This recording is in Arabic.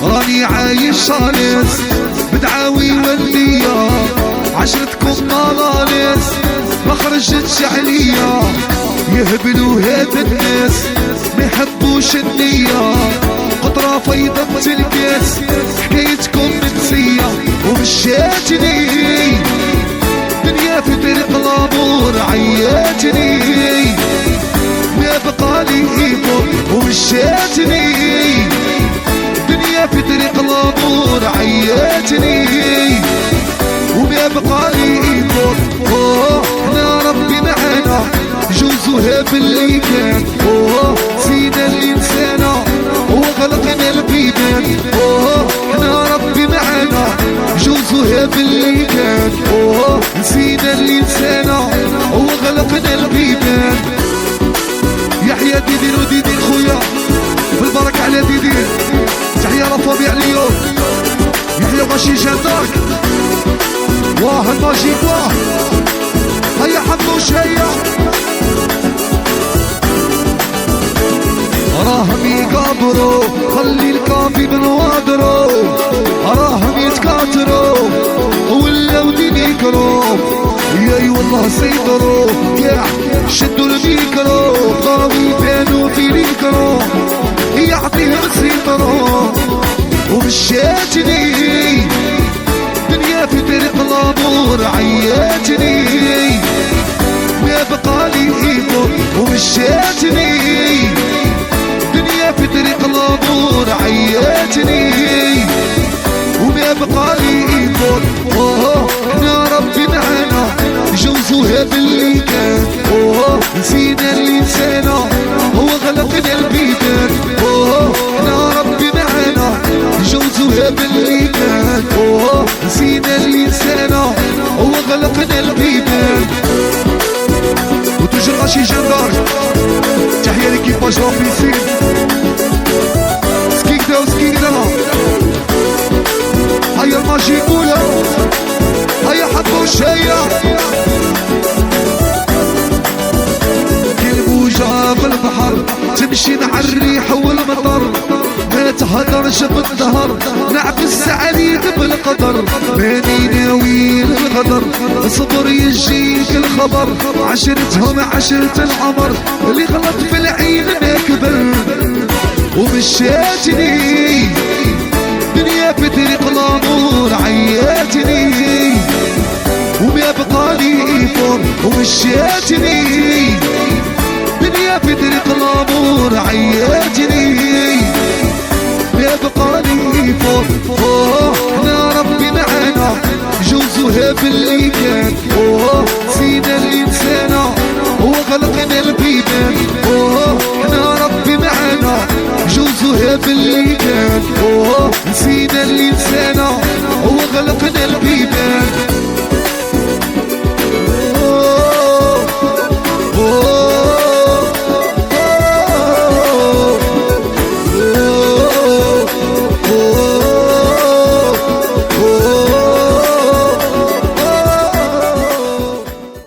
راني عايش شالس بدعاوي والنية، عشرتكم مالالس ما خرجتش عليا. يهبلوا هاد الناس ما يحبوش النية، قطرة فيضت الكاس حكايتكم منسية ومشاتني دنيا في طريق الامور عياتني. ما بقالي ايفور ومشاتني دنيا في طريق الامور عياتني. وما بقالي ايفور احنا ربي معانا جوزوها باللي كان. سينا الانسانة وغلقنا البيبان. احنا ربي معانا جوزوها باللي كان. نسينا الانسانة وغلقنا البيبان. يحيى ديدين وديدين خويا بالبركة على ديدين. تحية رفاضي عليهم يحيى ماشي جندارك واه الماجيك واه. هيا حموش هيا راهم يقابروا خلي الكافي بنوادروا. راهم يتكاتروا ولاو دين يكروا. ياي والله سيطروا يا شدوا الميكرو. ضربوا بانوا في ليكرو يعطيهم سيطروا ومشاتني دنيا في طريق الامور عياتني. ما بقالي ايفور ومشاتني دنيا في طريق الامور عياتني. وما بقالي ايفور احنا ربي معانا جوزوها باللي كان. نسينا الانسانة وغلقنا البيبان. احنا ربي معانا جوزوها باللي كان. نسينا الانسانة وغلقنا البيبان. وتوجر غاشي جندار تحية ليكيباج رابيسين سكيكدا وسكيكدا. هيا الماجي قولا هيا حبوش هيا. كالموجة في البحر تمشي مع الريح والمطر. ما تهدرش بالدهر نعكس عليك بالقدر. ماني ناوي الغدر صبر يجيك الخبر. عشرتهم عشرة العمر اللي غلط في العين ما كبر. ومشاتني دنيا في طريق الامور عياتني. وما بقالي ايفور ومشاتني دنيا في طريق الامور عياتني. ما بقالي ايفور احنا ربي معانا جوزوها باللي كان. سينا الانسانة وغلقنا البيبان. احنا ربي معانا جوزوها باللي كان. نسينا الانسانة وغلقنا البيبان.